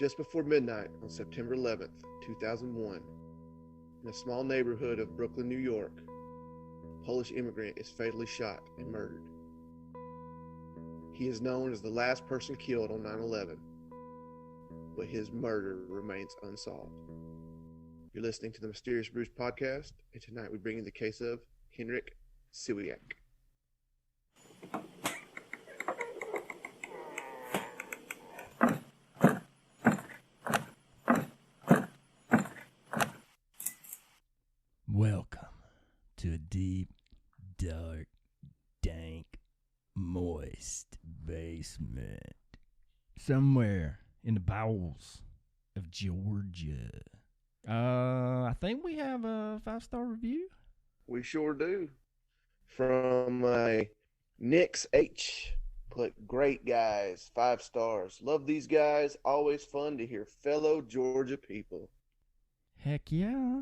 Just before midnight on September 11th, 2001, in a small neighborhood of Brooklyn, New York, a Polish immigrant is fatally shot and murdered. He is known as the last person killed on 9/11, but his murder remains unsolved. You're listening to the Mysterious Bruce podcast, and tonight we bring you the case of Henryk Siwiak. Welcome to a deep, dark, dank, moist basement somewhere in the bowels of Georgia. I think we have a 5-star review. We sure do. From Nix H. Put, great guys, 5 stars. Love these guys. Always fun to hear fellow Georgia people. Heck yeah.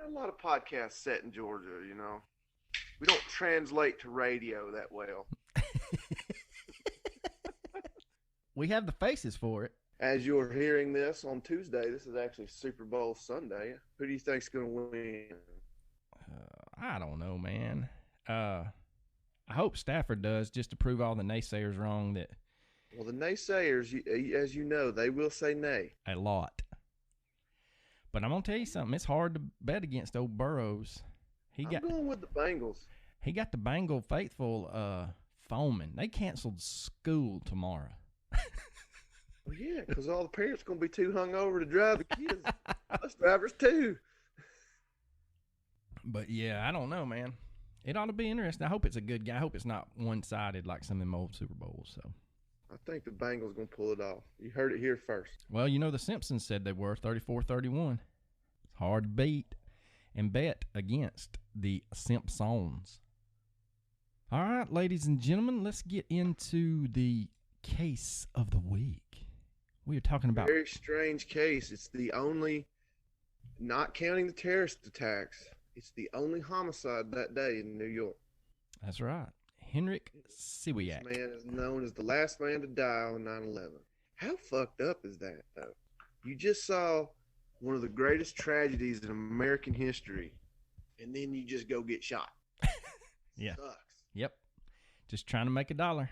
A lot of podcasts set in Georgia, you know. We don't translate to radio that well. We have the faces for it. As you're hearing this on Tuesday, this is actually Super Bowl Sunday. Who do you think's going to win? I don't know, man. I hope Stafford does, just to prove all the naysayers wrong. Well, the naysayers, as you know, they will say nay. A lot. But I'm going to tell you something. It's hard to bet against old Burrows. I'm going with the Bengals. He got the Bengal faithful foaming. They canceled school tomorrow. Well, yeah, because all the parents are going to be too hungover to drive the kids. Bus drivers, too. But, yeah, I don't know, man. It ought to be interesting. I hope it's a good game. I hope it's not one-sided like some of them old Super Bowls. So, I think the Bengals going to pull it off. You heard it here first. Well, you know the Simpsons said they were 34-31. It's hard to beat and bet against the Simpsons. All right, ladies and gentlemen, let's get into the case of the week. We are talking about... Very strange case. It's the only, not counting the terrorist attacks, it's the only homicide that day in New York. That's right. Henryk Siwiak. This man is known as the last man to die on 9/11. How fucked up is that, though? You just saw one of the greatest tragedies in American history, and then you just go get shot. Yeah. Sucks. Yep. Just trying to make a dollar.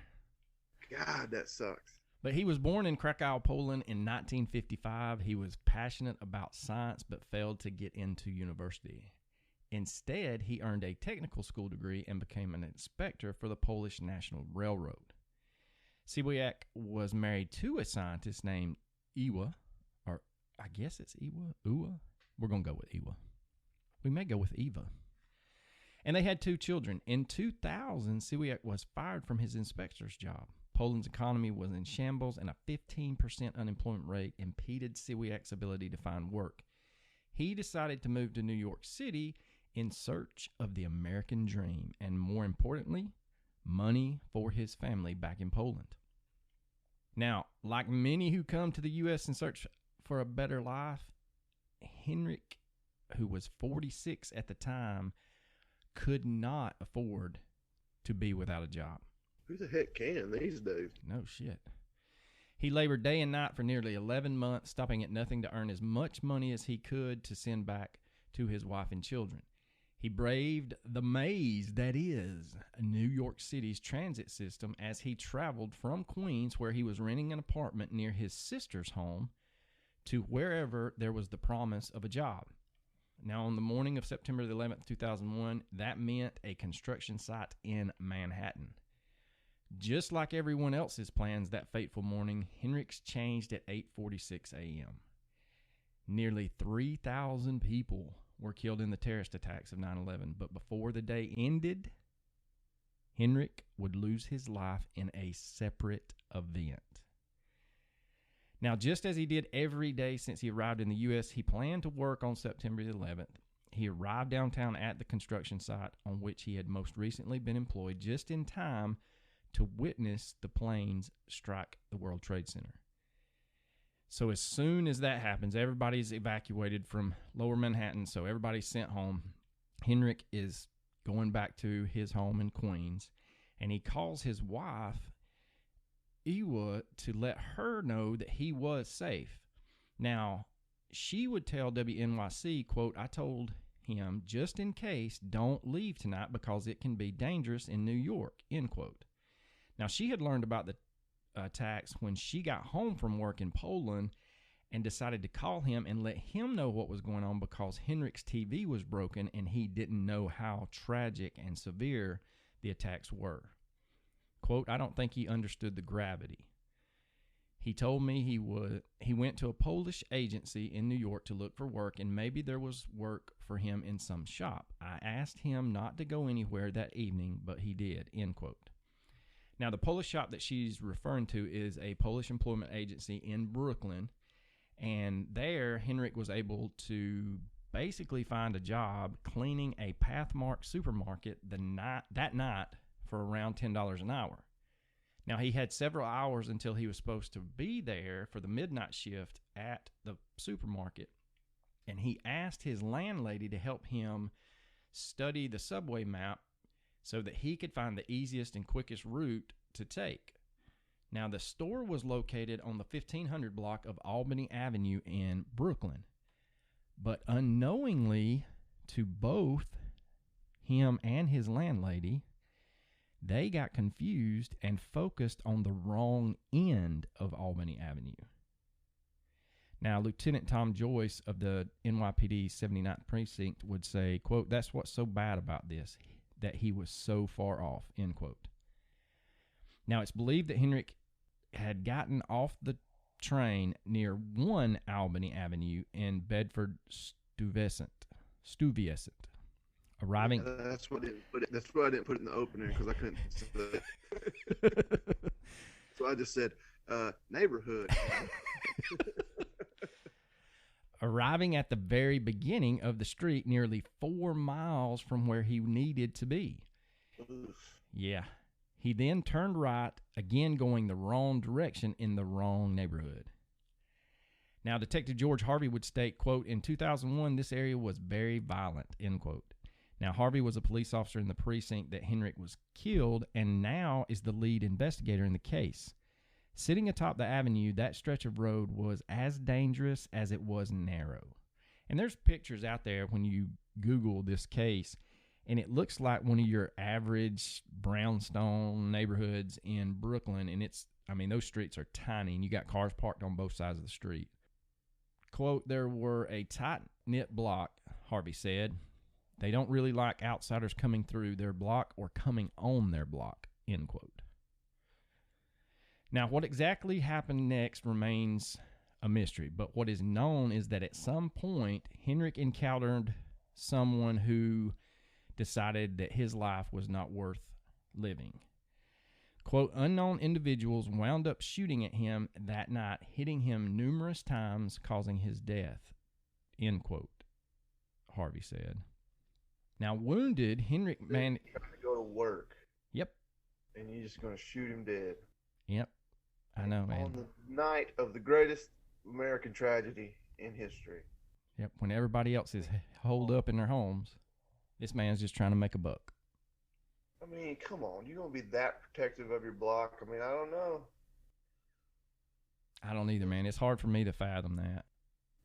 God, that sucks. But he was born in Krakow, Poland in 1955. He was passionate about science but failed to get into university. Instead, he earned a technical school degree and became an inspector for the Polish National Railroad. Siwiak was married to a scientist named Ewa, or I guess it's Ewa. We're going to go with Ewa. We may go with Eva. And they had 2 children. In 2000, Siwiak was fired from his inspector's job. Poland's economy was in shambles, and a 15% unemployment rate impeded Siwiak's ability to find work. He decided to move to New York City in search of the American dream, and more importantly, money for his family back in Poland. Now, like many who come to the U.S. in search for a better life, Henryk, who was 46 at the time, could not afford to be without a job. Who the heck can these days? No shit. He labored day and night for nearly 11 months, stopping at nothing to earn as much money as he could to send back to his wife and children. He braved the maze that is New York City's transit system as he traveled from Queens, where he was renting an apartment near his sister's home, to wherever there was the promise of a job. Now, on the morning of September 11th, 2001, that meant a construction site in Manhattan. Just like everyone else's plans that fateful morning, Henryk's changed at 8:46 a.m. Nearly 3,000 people were killed in the terrorist attacks of 9/11, but before the day ended, Henryk would lose his life in a separate event. Now, just as he did every day since he arrived in the U.S., he planned to work on September 11th. He arrived downtown at the construction site on which he had most recently been employed, just in time to witness the planes strike the World Trade Center. So as soon as that happens, everybody's evacuated from lower Manhattan, so everybody's sent home. Henryk is going back to his home in Queens, and he calls his wife, Ewa, to let her know that he was safe. Now, she would tell WNYC, quote, "I told him, just in case, don't leave tonight because it can be dangerous in New York," end quote. Now, she had learned about the attacks when she got home from work in Poland and decided to call him and let him know what was going on because Henryk's TV was broken and he didn't know how tragic and severe the attacks were. Quote, "I don't think he understood the gravity. He told me he went to a Polish agency in New York to look for work, and maybe there was work for him in some shop. I asked him not to go anywhere that evening, but he did," end quote. Now, the Polish shop that she's referring to is a Polish employment agency in Brooklyn, and there Henryk was able to basically find a job cleaning a Pathmark supermarket that night for around $10 an hour. Now, he had several hours until he was supposed to be there for the midnight shift at the supermarket, and he asked his landlady to help him study the subway map so that he could find the easiest and quickest route to take. Now, the store was located on the 1500 block of Albany Avenue in Brooklyn, but unknowingly to both him and his landlady, they got confused and focused on the wrong end of Albany Avenue. Now, Lieutenant Tom Joyce of the NYPD 79th Precinct would say, quote, "That's what's so bad about this, that he was so far off," end quote. Now, it's believed that Henryk had gotten off the train near 1 Albany Avenue in Bedford Stuyvesant, arriving. Yeah, that's why I didn't put it in the opener, because I couldn't say that. So I just said neighborhood. Arriving at the very beginning of the street, nearly 4 miles from where he needed to be. Oof. Yeah. He then turned right, again going the wrong direction in the wrong neighborhood. Now, Detective George Harvey would state, quote, "In 2001, this area was very violent," end quote. Now, Harvey was a police officer in the precinct that Henryk was killed and now is the lead investigator in the case. Sitting atop the avenue, that stretch of road was as dangerous as it was narrow. And there's pictures out there when you Google this case, and it looks like one of your average brownstone neighborhoods in Brooklyn, and those streets are tiny, and you got cars parked on both sides of the street. Quote, "There were a tight-knit block," Harvey said. "They don't really like outsiders coming through their block or coming on their block," end quote. Now, what exactly happened next remains a mystery, but what is known is that at some point, Henryk encountered someone who decided that his life was not worth living. Quote, "Unknown individuals wound up shooting at him that night, hitting him numerous times, causing his death," end quote, Harvey said. Now, wounded, Henryk Trying to go to work. Yep. And you're just going to shoot him dead. Yep. I know, man. On the night of the greatest American tragedy in history. Yep. When everybody else is holed up in their homes, this man's just trying to make a buck. I mean, come on. You're going to be that protective of your block? I mean, I don't know. I don't either, man. It's hard for me to fathom that.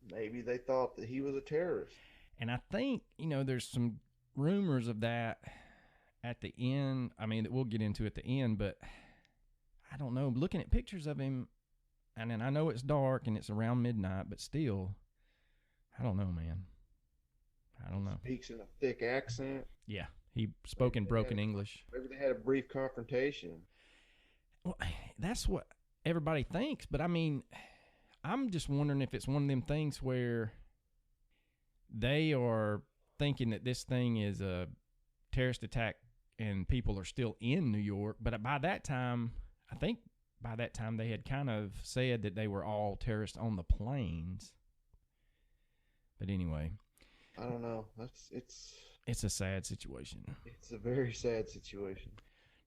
Maybe they thought that he was a terrorist. And I think, there's some rumors of that at the end. That we'll get into at the end, but I don't know. Looking at pictures of him, and then I know it's dark and it's around midnight, but still, I don't know, man. I don't know. Speaks in a thick accent. Yeah, he spoke in broken English. Maybe they had a brief confrontation. Well, that's what everybody thinks, but I'm just wondering if it's one of them things where they are thinking that this thing is a terrorist attack and people are still in New York. But by that time, I think they had kind of said that they were all terrorists on the planes. But anyway, I don't know. It's a sad situation. It's a very sad situation.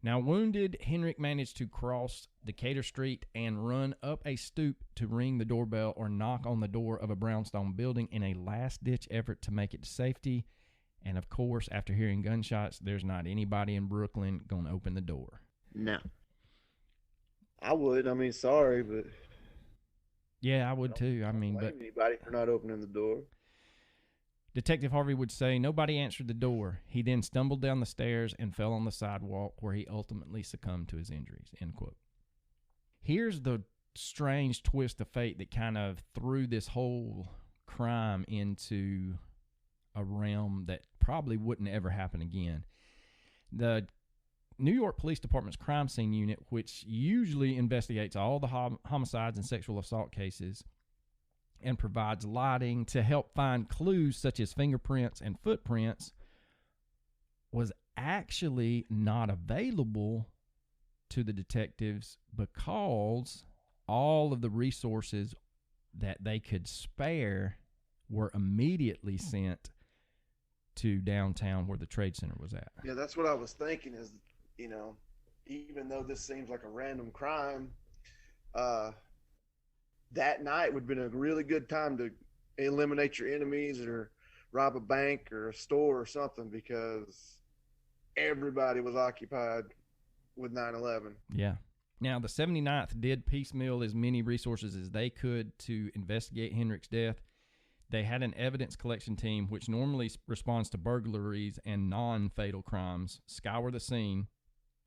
Now, wounded, Henryk managed to cross Decatur Street and run up a stoop to ring the doorbell or knock on the door of a brownstone building in a last-ditch effort to make it to safety. And, of course, after hearing gunshots, there's not anybody in Brooklyn going to open the door. No. I would. Sorry, but... Yeah, I would too. I mean, blame but anybody for not opening the door. Detective Harvey would say nobody answered the door. He then stumbled down the stairs and fell on the sidewalk where he ultimately succumbed to his injuries, end quote. Here's the strange twist of fate that kind of threw this whole crime into a realm that probably wouldn't ever happen again. The New York Police Department's crime scene unit, which usually investigates all the homicides and sexual assault cases and provides lighting to help find clues such as fingerprints and footprints, was actually not available to the detectives because all of the resources that they could spare were immediately sent to downtown where the Trade Center was at. Yeah, that's what I was thinking is, you know, even though this seems like a random crime, that night would have been a really good time to eliminate your enemies or rob a bank or a store or something, because everybody was occupied with 9/11. Yeah. Now, the 79th did piecemeal as many resources as they could to investigate Henryk's death. They had an evidence collection team, which normally responds to burglaries and non-fatal crimes, scour the scene,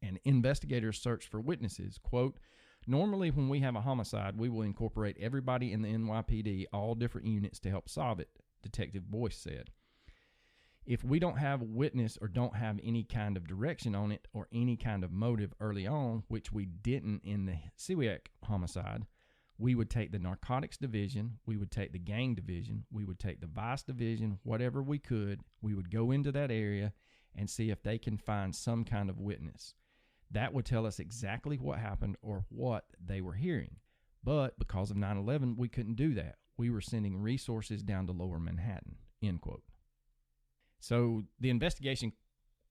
and investigators search for witnesses. Quote, normally when we have a homicide, we will incorporate everybody in the NYPD, all different units, to help solve it, Detective Boyce said. If we don't have a witness or don't have any kind of direction on it or any kind of motive early on, which we didn't in the Siwiak homicide, we would take the narcotics division, we would take the gang division, we would take the vice division, whatever we could. We would go into that area and see if they can find some kind of witness. That would tell us exactly what happened or what they were hearing. But because of 9/11, we couldn't do that. We were sending resources down to lower Manhattan, end quote. So the investigation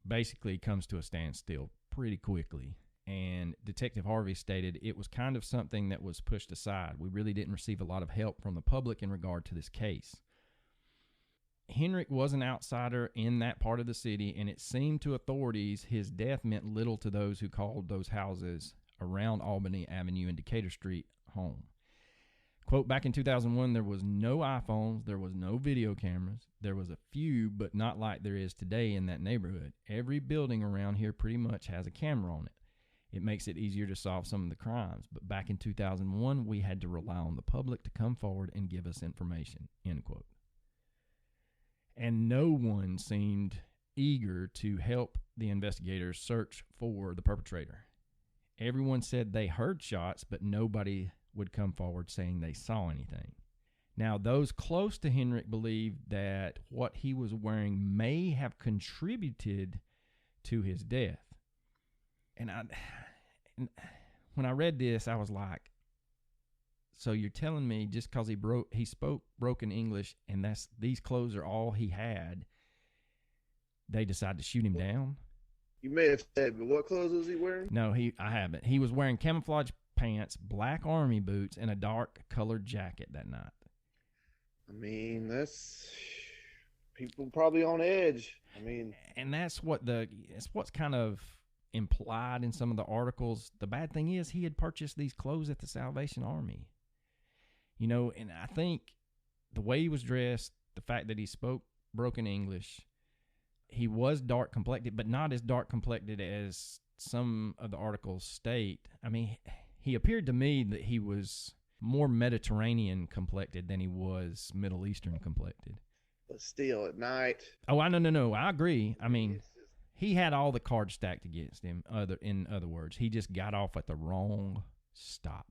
basically comes to a standstill pretty quickly. And Detective Harvey stated it was kind of something that was pushed aside. We really didn't receive a lot of help from the public in regard to this case. Henryk was an outsider in that part of the city, and it seemed to authorities his death meant little to those who called those houses around Albany Avenue and Decatur Street home. Quote, back in 2001, there was no iPhones, there was no video cameras. There was a few, but not like there is today in that neighborhood. Every building around here pretty much has a camera on it. It makes it easier to solve some of the crimes. But back in 2001, we had to rely on the public to come forward and give us information, end quote. And no one seemed eager to help the investigators search for the perpetrator. Everyone said they heard shots, but nobody would come forward saying they saw anything. Now, those close to Henryk believed that what he was wearing may have contributed to his death. And when I read this, I was like, so you're telling me just because he spoke broken English and these clothes are all he had, they decided to shoot him down? You may have said, but what clothes was he wearing? No, I haven't. He was wearing camouflage pants, black army boots, and a dark colored jacket that night. I mean, that's people probably on edge. I mean, and that's what's kind of implied in some of the articles. The bad thing is he had purchased these clothes at the Salvation Army. You know, and I think the way he was dressed, the fact that he spoke broken English, he was dark complected, but not as dark complected as some of the articles state. I mean, he appeared to me that he was more Mediterranean complected than he was Middle Eastern complected. But still, at night. Oh, no. I agree. I mean, he had all the cards stacked against him. In other words, he just got off at the wrong stop.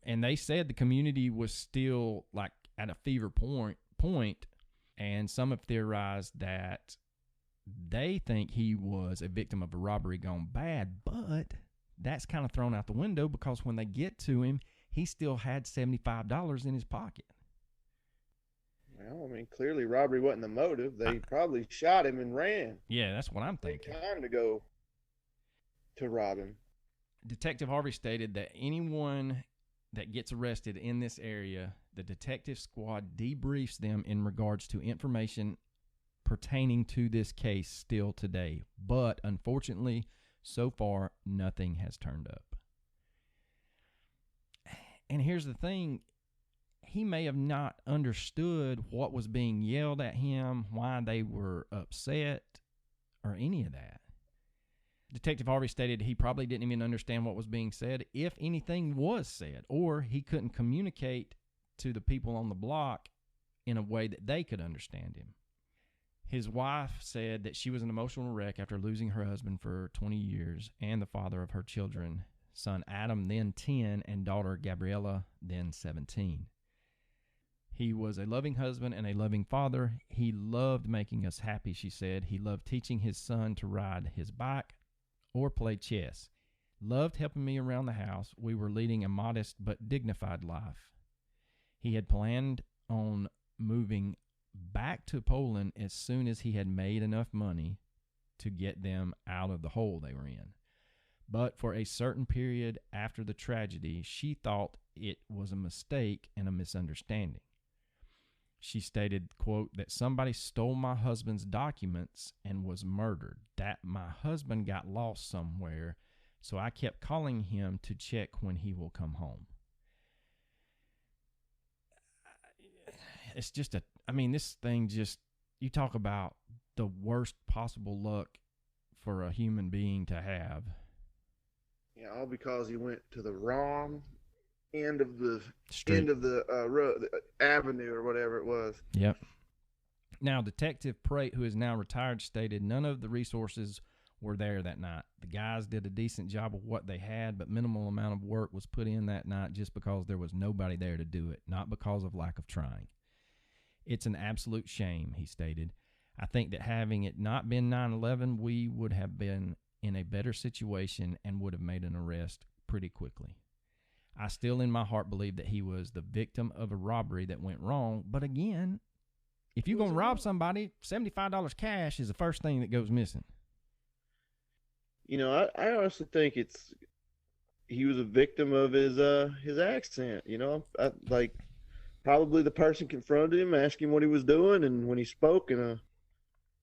And they said the community was still like at a fever point, and some have theorized that they think he was a victim of a robbery gone bad, but that's kind of thrown out the window because when they get to him, he still had $75 in his pocket. Well, I mean, clearly robbery wasn't the motive. They probably shot him and ran. Yeah, that's what I'm thinking. Time to go to rob him. Detective Harvey stated that anyone that gets arrested in this area, the detective squad debriefs them in regards to information pertaining to this case still today. But unfortunately, so far, nothing has turned up. And here's the thing. he may have not understood what was being yelled at him, why they were upset, or any of that. Detective Harvey stated he probably didn't even understand what was being said, if anything was said, or he couldn't communicate to the people on the block in a way that they could understand him. His wife said that she was an emotional wreck after losing her husband for 20 years and the father of her children, son Adam, then 10, and daughter Gabriella, then 17. He was a loving husband and a loving father. He loved making us happy, she said. He loved teaching his son to ride his bike or play chess. Loved helping me around the house. We were leading a modest but dignified life. He had planned on moving back to Poland as soon as he had made enough money to get them out of the hole they were in. But for a certain period after the tragedy, she thought it was a mistake and a misunderstanding. She stated, quote, that somebody stole my husband's documents and was murdered, that my husband got lost somewhere, so I kept calling him to check when he will come home. It's just this thing just, you talk about the worst possible luck for a human being to have. Yeah, all because he went to the wrong end of the Street. road, the avenue or whatever it was. Yep. Now, Detective Prate, who is now retired, stated none of the resources were there that night. The guys did a decent job of what they had, but minimal amount of work was put in that night just because there was nobody there to do it, not because of lack of trying. It's an absolute shame, he stated. I think that having it not been 9/11, we would have been in a better situation and would have made an arrest pretty quickly. I still in my heart believe that he was the victim of a robbery that went wrong. But again, if you're going to rob somebody, $75 cash is the first thing that goes missing. You know, I honestly think he was a victim of his accent. You know, probably the person confronted him, asked him what he was doing, and when he spoke in a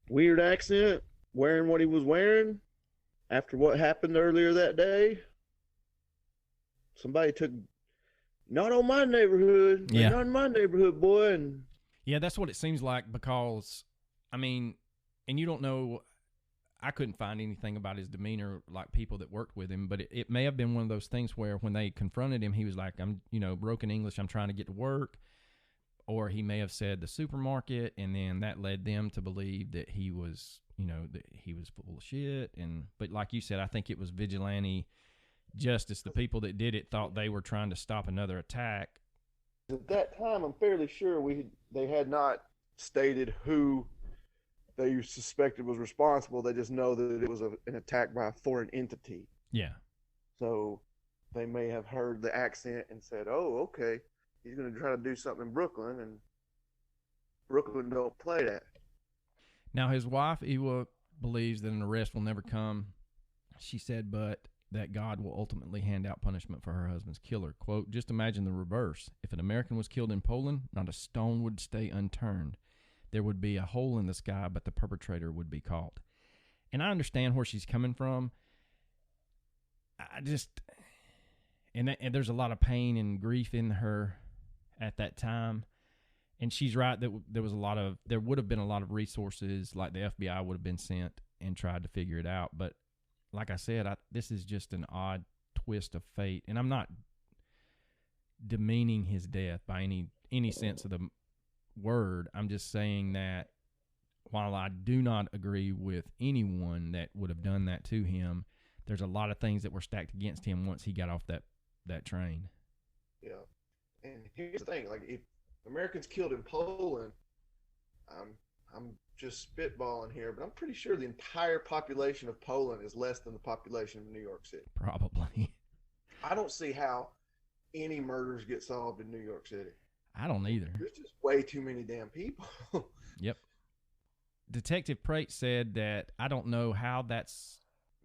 weird accent, wearing what he was wearing, after what happened earlier that day, somebody took, not on my neighborhood, Yeah. not in my neighborhood, boy. And yeah, that's what it seems like because, and you don't know, I couldn't find anything about his demeanor, like people that worked with him, but it may have been one of those things where when they confronted him, he was like, I'm, broken English, I'm trying to get to work. Or he may have said the supermarket, and then that led them to believe that he was, that he was full of shit. But like you said, I think it was vigilante justice. The people that did it thought they were trying to stop another attack. At that time, I'm fairly sure they had not stated who they suspected was responsible. They just know that it was an attack by a foreign entity. Yeah. So they may have heard the accent and said, oh, okay, he's going to try to do something in Brooklyn, and Brooklyn don't play that. Now, his wife, Ewa, believes that an arrest will never come. She said, but that God will ultimately hand out punishment for her husband's killer. Quote, just imagine the reverse. If an American was killed in Poland, not a stone would stay unturned. There would be a hole in the sky, but the perpetrator would be caught. And I understand where she's coming from. And there's a lot of pain and grief in her at that time. And she's right that there would have been a lot of resources, like the FBI would have been sent and tried to figure it out. But like I said, this is just an odd twist of fate. And I'm not demeaning his death by any sense of the word. I'm just saying that while I do not agree with anyone that would have done that to him, there's a lot of things that were stacked against him once he got off that train. Yeah. And here's the thing, like, if Americans killed in Poland, I'm just spitballing here, but I'm pretty sure the entire population of Poland is less than the population of New York City. Probably. I don't see how any murders get solved in New York City. I don't either. There's just way too many damn people. Yep. Detective Prate said that I don't know how that's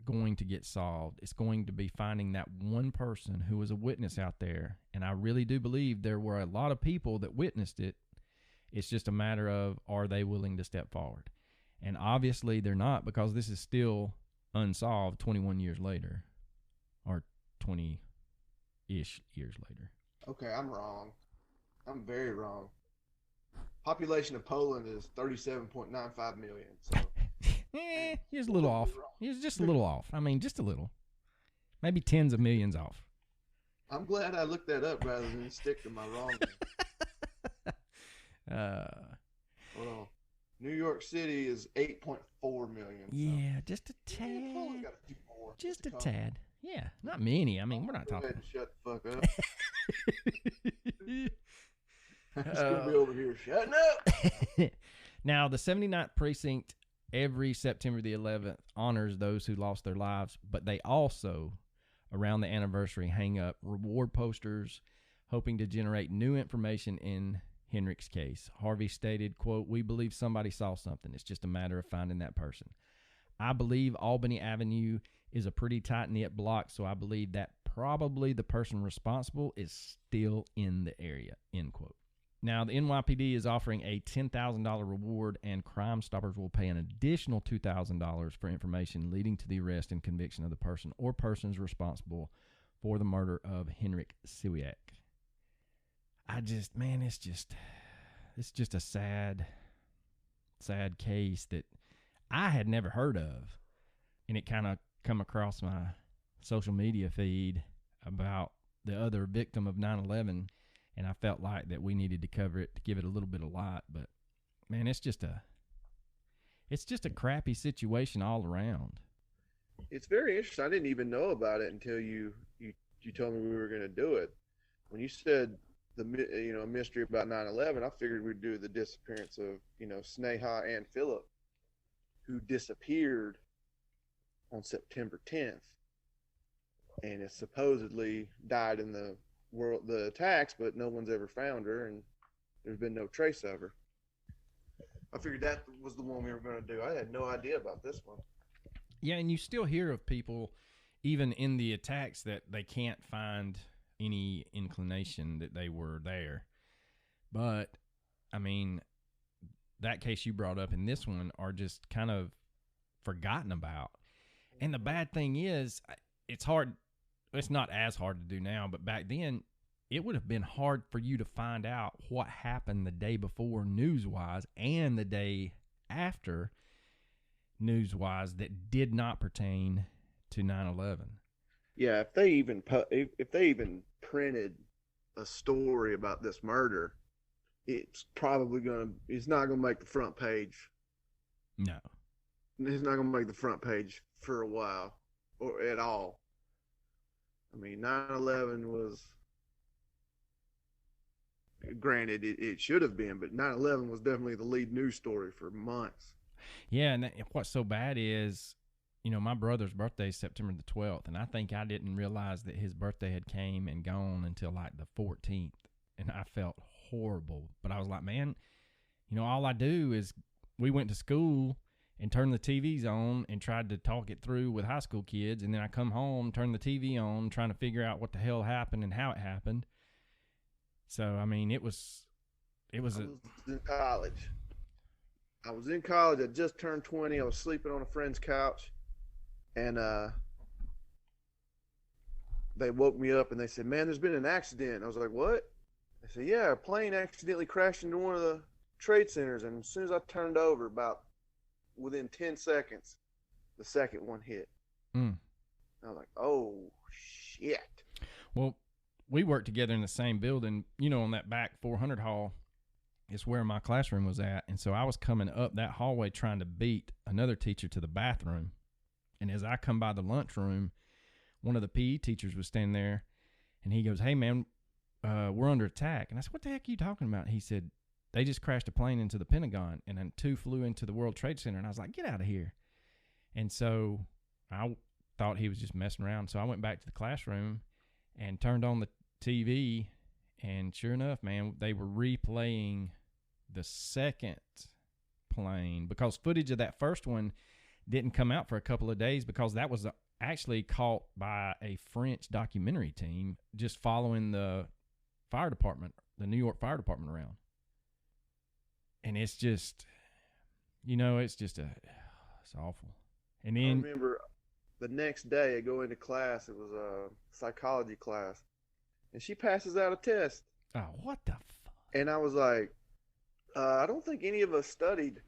going to get solved. It's going to be finding that one person who was a witness out there. And I really do believe there were a lot of people that witnessed it. It's just a matter of, are they willing to step forward? And obviously they're not, because this is still unsolved 21 years later, or 20-ish years later. Okay, I'm wrong. I'm very wrong. Population of Poland is 37.95 million. So He was a little off. He was just a little off. I mean, just a little. Maybe tens of millions off. I'm glad I looked that up rather than stick to my wrong one. Hold on. New York City is 8.4 million. Yeah, just a tad. Poland got a few more. Just a tad. Yeah, not many. I mean, we're not Go talking. ahead and shut the fuck up. I'm just going to be over here shutting up. Now, the 79th Precinct every September the 11th honors those who lost their lives, but they also, around the anniversary, hang up reward posters hoping to generate new information in Henryk's case. Harvey stated, quote, "We believe somebody saw something. It's just a matter of finding that person. I believe Albany Avenue is a pretty tight-knit block, so I believe that probably the person responsible is still in the area," end quote. Now, the NYPD is offering a $10,000 reward, and Crime Stoppers will pay an additional $2,000 for information leading to the arrest and conviction of the person or persons responsible for the murder of Henryk Siwiak. It's just a sad case that I had never heard of. And it kind of come across my social media feed about the other victim of 9/11. And I felt like that we needed to cover it to give it a little bit of light. But man, it's just a crappy situation all around. It's very interesting. I didn't even know about it until you told me we were going to do it. When you said a mystery about 9/11, I figured we'd do the disappearance of Sneha and Philip, who disappeared on September 10th, and it supposedly died in the attacks, but no one's ever found her, and there's been no trace of her. I figured that was the one we were going to do. I had no idea about this one. Yeah, and you still hear of people, even in the attacks, that they can't find any inclination that they were there. But, I mean, that case you brought up and this one are just kind of forgotten about. And the bad thing is, it's hard. It's not as hard to do now, but back then, it would have been hard for you to find out what happened the day before news-wise and the day after news-wise that did not pertain to 9/11. Yeah, if they even printed a story about this murder, it's not gonna make the front page. No, it's not gonna make the front page for a while or at all. I mean, 9/11 was, granted, it should have been, but 9/11 was definitely the lead news story for months. Yeah, and what's so bad is, my brother's birthday is September the 12th, and I think I didn't realize that his birthday had came and gone until like the 14th, and I felt horrible. But I was like, man, all I do is we went to school and turned the TVs on and tried to talk it through with high school kids, and then I come home, turn the TV on, trying to figure out what the hell happened and how it happened. So, I mean, I was in college. I just turned 20. I was sleeping on a friend's couch, and they woke me up and they said, "Man, there's been an accident." I was like, "What?" They said, "Yeah, a plane accidentally crashed into one of the trade centers." And as soon as I turned over, about within 10 seconds, the second one hit. I was like, "Oh, shit." Well, we worked together in the same building, on that back 400 hall. It's where my classroom was at. And so I was coming up that hallway trying to beat another teacher to the bathroom. And as I come by the lunchroom, one of the PE teachers was standing there, and he goes, "Hey, man, we're under attack." And I said, "What the heck are you talking about?" He said, "They just crashed a plane into the Pentagon, and then 2 flew into the World Trade Center." And I was like, "Get out of here." And so I thought he was just messing around. So I went back to the classroom and turned on the TV, and sure enough, man, they were replaying the second plane, because footage of that first one didn't come out for a couple of days, because that was actually caught by a French documentary team just following the fire department, the New York Fire Department around. And it's just, it's awful. And then I remember the next day I go into class. It was a psychology class, and she passes out a test. Oh, what the fuck? And I was like, I don't think any of us studied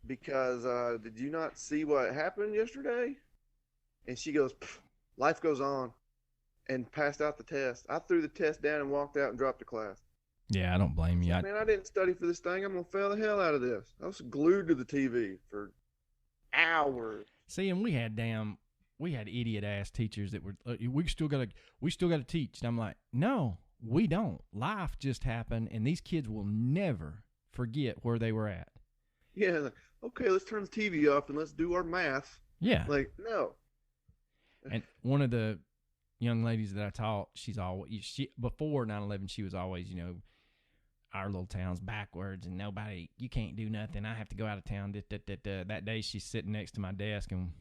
because did you not see what happened yesterday? And she goes, life goes on, and passed out the test. I threw the test down and walked out and dropped the class. Yeah, I don't I blame was you. like, man, I didn't study for this thing. I'm going to fail the hell out of this. I was glued to the TV for hours. See, and we had idiot ass teachers that were we still got to teach. And I'm like, no, we don't. Life just happened, and these kids will never forget where they were at. Yeah, like, okay, let's turn the TV off and let's do our math. Yeah. Like, no. And one of the young ladies that I taught, before 9/11, she was always, our little town's backwards and you can't do nothing. I have to go out of town. That day she's sitting next to my desk and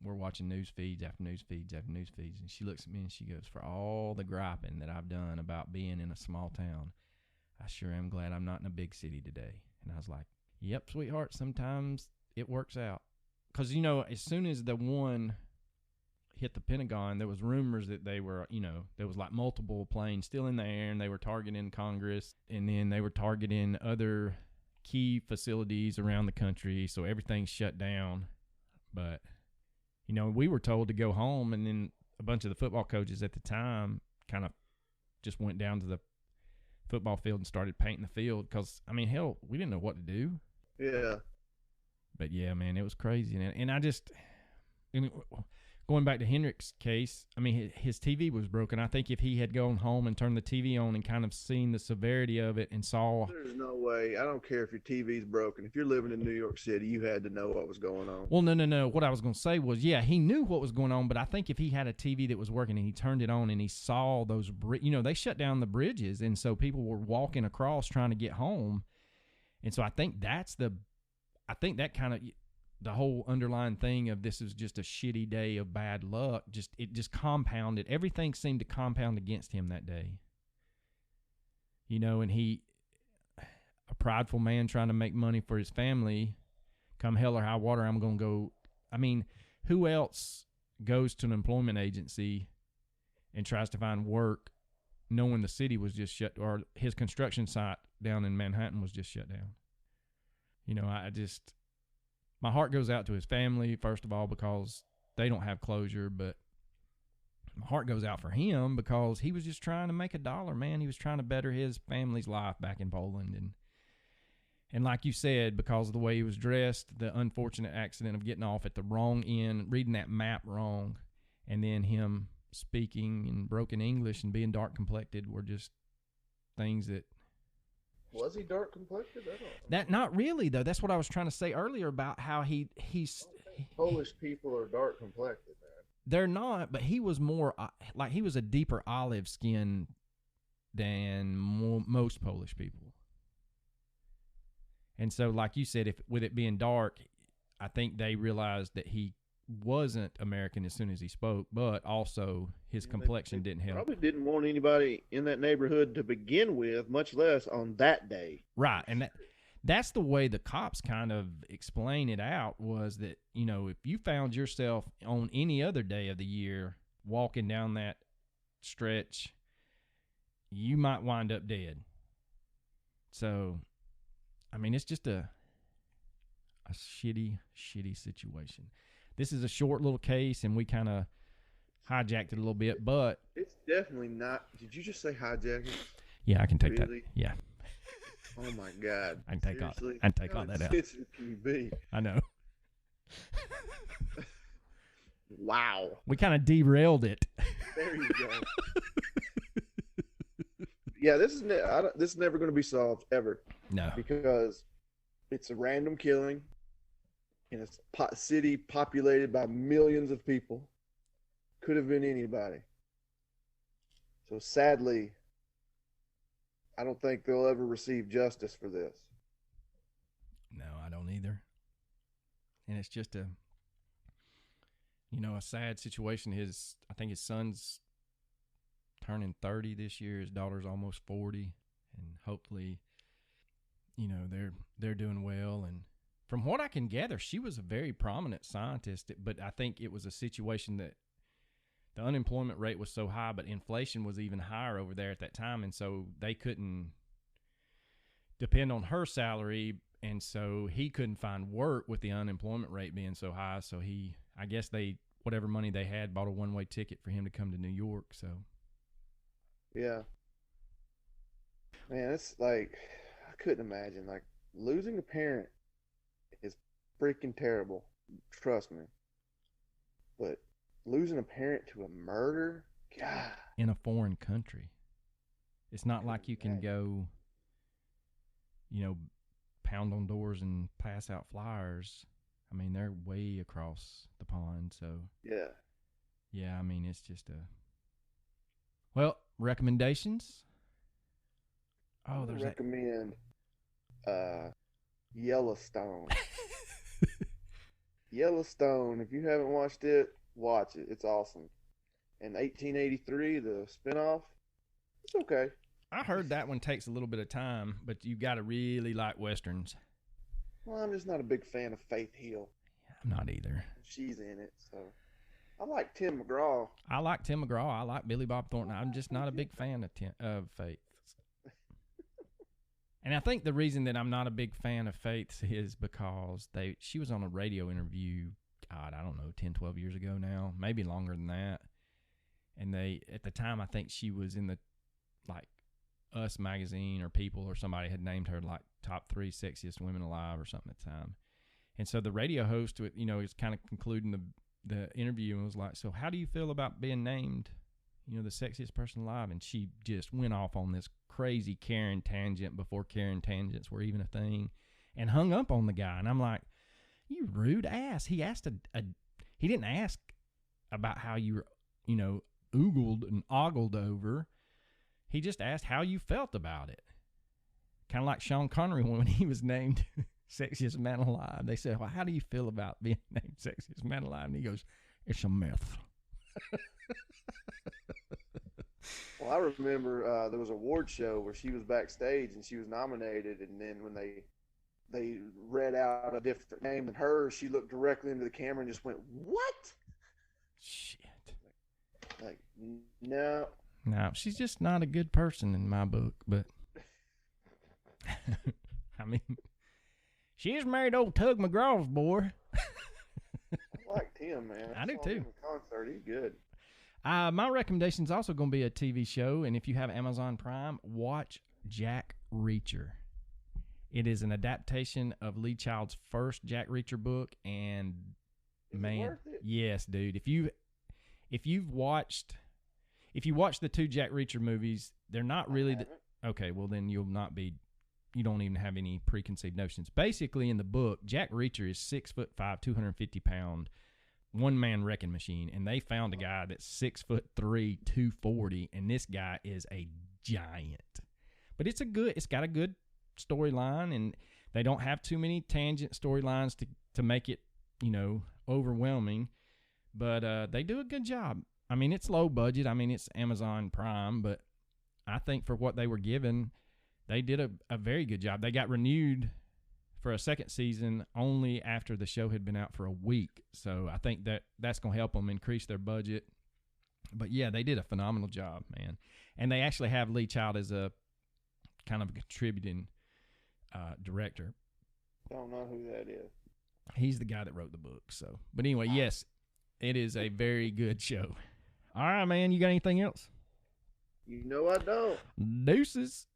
we're watching news feeds after news feeds after news feeds. And she looks at me and she goes, for all the griping that I've done about being in a small town, I sure am glad I'm not in a big city today. And I was like, yep, sweetheart, sometimes it works out. Because, as soon as the one hit the Pentagon, there was rumors that they were, there was like multiple planes still in the air and they were targeting Congress, and then they were targeting other key facilities around the country. So everything's shut down. But, we were told to go home, and then a bunch of the football coaches at the time kind of just went down to the football field and started painting the field because, hell, we didn't know what to do. Yeah. But yeah, man, it was crazy. And I just, going back to Henryk's case, his TV was broken. I think if he had gone home and turned the TV on and kind of seen the severity of it and saw... There's no way. I don't care if your TV's broken. If you're living in New York City, you had to know what was going on. Well, no. What I was going to say was, yeah, he knew what was going on, but I think if he had a TV that was working and he turned it on and he saw those... they shut down the bridges, and so people were walking across trying to get home. And so I think that kind of... the whole underlying thing of this is just a shitty day of bad luck, it just compounded. Everything seemed to compound against him that day. And he, a prideful man trying to make money for his family, come hell or high water, I'm going to go. Who else goes to an employment agency and tries to find work knowing the city was just shut, or his construction site down in Manhattan was just shut down? My heart goes out to his family, first of all, because they don't have closure, but my heart goes out for him because he was just trying to make a dollar, man. He was trying to better his family's life back in Poland. And like you said, because of the way he was dressed, the unfortunate accident of getting off at the wrong end, reading that map wrong, and then him speaking in broken English and being dark-complected were just things that... Was he dark complected? That not really though. That's what I was trying to say earlier about how he's Polish people are dark complected, man. They're not, but he was more like he was a deeper olive skin than most Polish people. And so, like you said, with it being dark, I think they realized that he wasn't American as soon as he spoke, but also his complexion didn't help. Probably didn't want anybody in that neighborhood to begin with, much less on that day. Right, and that's the way the cops kind of explain it out, was that, if you found yourself on any other day of the year walking down that stretch, you might wind up dead. So, it's just a shitty situation. This is a short little case, and we kind of hijacked it a little bit, but... It's definitely not... Did you just say hijack it? Yeah, I can take really? That. Yeah. Oh, my God. I can take all that out. Can you be? I know. Wow. We kind of derailed it. There you go. Yeah, this is never going to be solved, ever. No. Because it's a random killing in a city populated by millions of people. Could have been anybody. So sadly, I don't think they'll ever receive justice for this. No, I don't either. And it's just a sad situation. I think his son's turning 30 this year. His daughter's almost 40, and hopefully, they're doing well. And from what I can gather, she was a very prominent scientist, but I think it was a situation that the unemployment rate was so high, but inflation was even higher over there at that time, and so they couldn't depend on her salary, and so he couldn't find work with the unemployment rate being so high. So I guess whatever money they had, bought a one-way ticket for him to come to New York. So Yeah. Man, it's like, I couldn't imagine. Like, losing a parent is freaking terrible. Trust me. But losing a parent to a murder, God. in a foreign country, it's not like you can go, pound on doors and pass out flyers. I mean, they're way across the pond. So yeah, I mean, it's just recommendations. I would recommend Yellowstone. Yellowstone. If you haven't watched it, watch it. It's awesome. And 1883, the spinoff, it's okay. I heard that one takes a little bit of time, but you got to really like Westerns. Well, I'm just not a big fan of Faith Hill. I'm not either. She's in it, so. I like Tim McGraw. I like Tim McGraw. I like Billy Bob Thornton. I'm just not a big fan of Faith. And I think the reason that I'm not a big fan of Faith is because she was on a radio interview, God, I don't know, 10, 12 years ago now, maybe longer than that. And at the time, I think she was in the, Us magazine or People or somebody had named her, top 3 sexiest women alive or something at the time. And so the radio host, is kind of concluding the interview and was like, so how do you feel about being named, the sexiest person alive? And she just went off on this crazy Karen tangent before Karen tangents were even a thing and hung up on the guy. And I'm like, you rude ass. He asked he didn't ask about how you were, oogled and ogled over. He just asked how you felt about it. Kind of like Sean Connery when he was named sexiest man alive. They said, well, how do you feel about being named sexiest man alive? And he goes, it's a myth. Well, I remember there was a award show where she was backstage and she was nominated, and then when they read out a different name than hers, she looked directly into the camera and just went, what? Shit. Like, no. No, she's just not a good person in my book, but I mean, she is married old Tug McGraw's boy. I liked him, man. I do saw too. him in concert. He's good. My recommendation is also going to be a TV show, and if you have Amazon Prime, watch Jack Reacher. It is an adaptation of Lee Child's first Jack Reacher book, and Is it worth it? yes, dude. If you watched the 2 Jack Reacher movies, they're not really okay. Well, then you don't even have any preconceived notions. Basically, in the book, Jack Reacher is 6'5", 250-pound, one-man wrecking machine, and they found a guy that's 6'3", 240, and this guy is a giant. But it's got a good storyline, and they don't have too many tangent storylines to make it, overwhelming. But they do a good job. I mean, it's low budget. I mean, it's Amazon Prime, but I think for what they were given, they did a very good job. They got renewed for a second season only after the show had been out for a week. So I think that's going to help them increase their budget. But yeah, they did a phenomenal job, man. And they actually have Lee Child as a kind of a contributing director. Don't know who that is. He's the guy that wrote the book. So, but anyway, yes, it is a very good show. All right, man. You got anything else? You know I don't. Deuces.